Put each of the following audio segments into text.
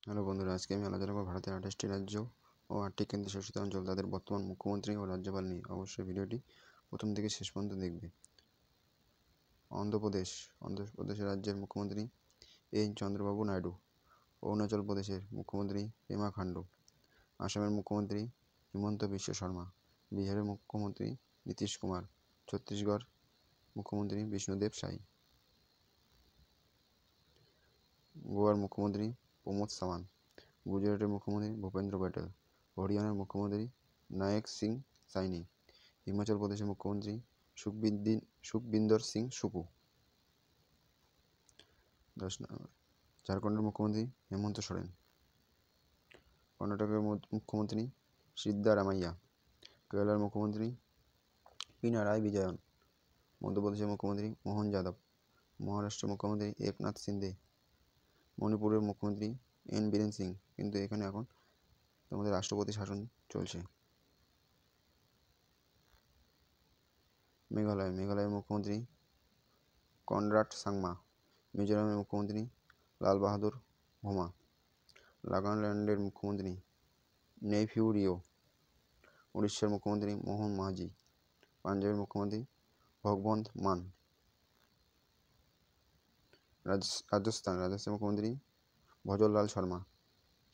Hello বন্ধুরা, আজকে আমি আলোচনা করব ভারতের 28টি রাজ্য ও 8টি কেন্দ্রশাসিত অঞ্চল, তাদের বর্তমান মুখ্যমন্ত্রী ও রাজ্যপাল নিয়ে। অবশ্যই ভিডিওটি প্রথম থেকে শেষ পর্যন্ত দেখবে। অন্ধ্রপ্রদেশ রাজ্যের মুখ্যমন্ত্রী এন চন্দ্রবাবু নাইডু। অরুণাচল প্রদেশের মুখ্যমন্ত্রী পেমা খান্ডু। আসামের মুখ্যমন্ত্রী হিমন্ত বিশ্ব শর্মা। বিহারের মুখ্যমন্ত্রী নীতিশ কুমার। ছত্তিশগড় মুখ্যমন্ত্রী বিষ্ণুদেব সাই। গোয়ার মুখ্যমন্ত্রী প্রমোদ সাওয়ান্ত। গুজরাটের মুখ্যমন্ত্রী ভূপেন্দ্র প্যাটেল। হরিয়ানার মুখ্যমন্ত্রী নায়েক সিং সাইনি। হিমাচল প্রদেশের মুখ্যমন্ত্রী সুখবিন্দর সিং সুকু। 10 নম্বর, ঝাড়খণ্ডের মুখ্যমন্ত্রী হেমন্ত সোরেন। কর্ণাটকের মুখ্যমন্ত্রী সিদ্দারামাইয়া। কেরালার মুখ্যমন্ত্রী পিনারাই বিজয়ন। মধ্যপ্রদেশের মুখ্যমন্ত্রী মোহন যাদব। মহারাষ্ট্রের মুখ্যমন্ত্রী একনাথ শিন্দে। মণিপুরের মুখ্যমন্ত্রী এন বীরেন সিং, কিন্তু এখানে এখন তোমাদের রাষ্ট্রপতি শাসন চলছে। মেঘালয়ের মুখ্যমন্ত্রী কনরাড সাংমা। মিজোরামের মুখ্যমন্ত্রী লাল বাহাদুর ভোমা। নাগাল্যান্ডের মুখ্যমন্ত্রী নেইফিউ রিও। উড়িষ্যার মুখ্যমন্ত্রী মোহন মাঝি। পাঞ্জাবের মুখ্যমন্ত্রী ভগবন্ত মান। রাজস্থানের মুখ্যমন্ত্রী ভজনলাল শর্মা।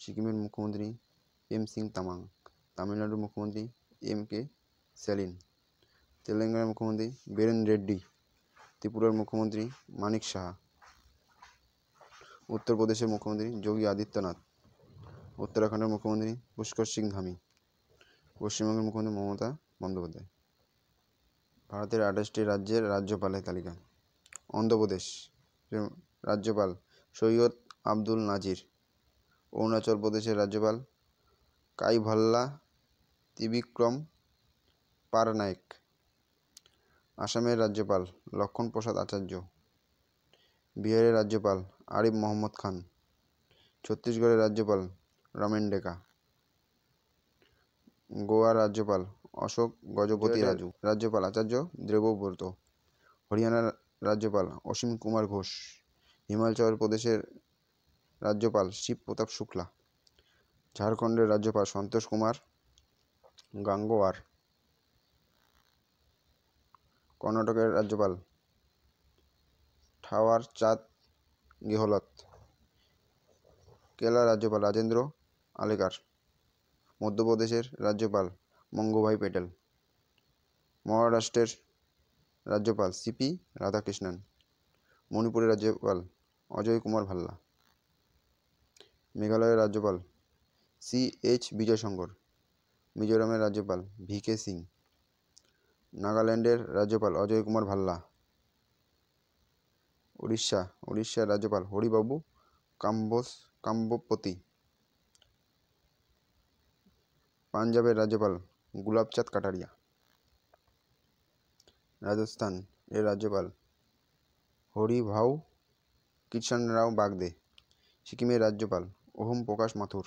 সিকিমের মুখ্যমন্ত্রী এম সিং তামাং। তামিলনাড়ুর মুখ্যমন্ত্রী এম কে স্ট্যালিন। তেলেঙ্গানার মুখ্যমন্ত্রী বীরেন রেড্ডি। ত্রিপুরার মুখ্যমন্ত্রী মানিক সাহা। উত্তরপ্রদেশের মুখ্যমন্ত্রী যোগী আদিত্যনাথ। উত্তরাখণ্ডের মুখ্যমন্ত্রী পুষ্কর সিং ধামি। পশ্চিমবঙ্গের মুখ্যমন্ত্রী মমতা বন্দ্যোপাধ্যায়। ভারতের 28টি রাজ্যের রাজ্যপালের তালিকা। অন্ধ্রপ্রদেশ রাজ্যপাল সৈয়দ আব্দুল নাজির। অরুণাচল প্রদেশের রাজ্যপাল কাইভাল্লা ত্রিবিক্রম পারনায়েক। আসামের রাজ্যপাল লক্ষণ প্রসাদ আচার্য। বিহারের রাজ্যপাল আরিফ মোহাম্মদ খান। ছত্তিশগড়ের রাজ্যপাল রমেন ডেকা। গোয়ার রাজ্যপাল অশোক গজপতি রাজু। রাজ্যপাল আচার্য দেবব্রত। হরিয়ানার রাজ্যপাল অসীম কুমার ঘোষ। হিমাচল প্রদেশের রাজ্যপাল শিব প্রতাপ শুক্লা। ঝাড়খণ্ডের রাজ্যপাল সন্তোষ কুমার গাঙ্গোয়ার। কর্ণাটকের রাজ্যপাল ঠাওয়ার চাঁদ গেহলত। কেরালার রাজ্যপাল রাজেন্দ্র আলেকার। মধ্যপ্রদেশের রাজ্যপাল মঙ্গুভাই পেটেল। মহারাষ্ট্রের রাজ্যপাল সিপি রাধাকৃষ্ণন। মণিপুরের রাজ্যপাল অজয় কুমার ভাল্লা। মেঘালয়ের রাজ্যপাল CH বিজয়শঙ্কর। মিজোরামের রাজ্যপাল VK সিং। নাগাল্যান্ডের রাজ্যপাল অজয় কুমার ভাল্লা। উড়িষ্যার রাজ্যপাল হরিবাবু কাম্বপতি। পাঞ্জাবের রাজ্যপাল গুলাবচাঁদ কাটারিয়া। রাজস্থান এর রাজ্যপাল হরিভাউ কিষাণ রাও বাগদে। সিকিমের রাজ্যপাল ওম প্রকাশ মাথুর।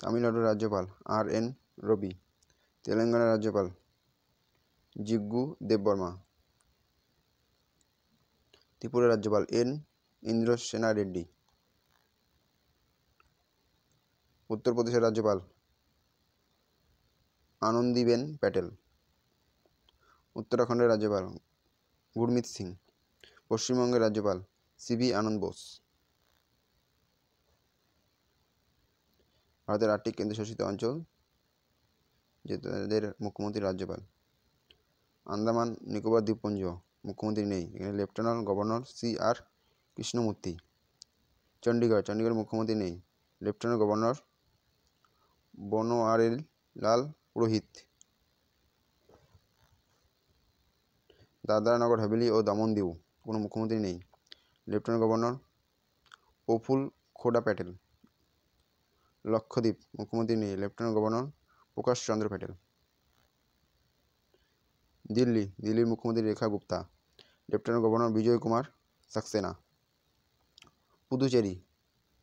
তামিলনাড়ুর রাজ্যপাল RN রবি। তেলেঙ্গানার রাজ্যপাল জিগ্গু দেববর্মা। ত্রিপুরার রাজ্যপাল N ইন্দ্রসেনা রেড্ডি। উত্তরপ্রদেশের রাজ্যপাল আনন্দীবেন প্যাটেল। উত্তরাখণ্ডের রাজ্যপাল গুরমিত সিং। পশ্চিমবঙ্গের রাজ্যপাল CV আনন্দ বোস। ভারতের 8টি কেন্দ্রশাসিত অঞ্চল, যে তাদের মুখ্যমন্ত্রী রাজ্যপাল। আন্দামান নিকোবর দ্বীপপুঞ্জ মুখ্যমন্ত্রী নেই, এখানে lieutenant governor CR Krishnamurthy. Chandigarh মুখ্যমন্ত্রী নেই, লেফটেন্যান্ট গভর্নর বনোয়ারিলাল পুরোহিত। দাদরা নগর হাভেলি ও দমন দিউ কোনো মুখ্যমন্ত্রী নেই, লেফটেন্যান্ট গভর্নর প্রফুল খোডা প্যাটেল। লক্ষদ্বীপ মুখ্যমন্ত্রী নেই, লেফটেন্যান্ট গভর্নর প্রকাশ চন্দ্র প্যাটেল। দিল্লির মুখ্যমন্ত্রী রেখা গুপ্তা, লেফটেন্যান্ট গভর্নর বিজয় কুমার সাক্সেনা। পুদুচেরি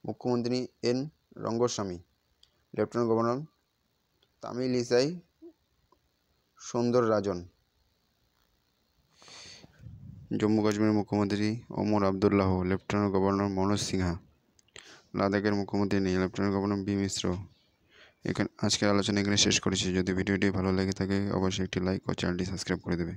মুখ্যমন্ত্রী N Rangaswamy, lieutenant governor Tamilisai Soundararajan. Jammu কাশ্মীরের মুখ্যমন্ত্রী ওমর আবদুল্লাহ, লেফটেন্যান্ট গভর্নর মনোজ সিনহা। লাদাখের মুখ্যমন্ত্রী নেই, লেফটেন্যান্ট গভর্নর বি মিশ্র। আজকের আলোচনা এখানে শেষ করেছি। যদি ভিডিওটি ভালো লেগে থাকে অবশ্যই একটি লাইক ও চ্যানেলটি সাবস্ক্রাইব করে দেবে।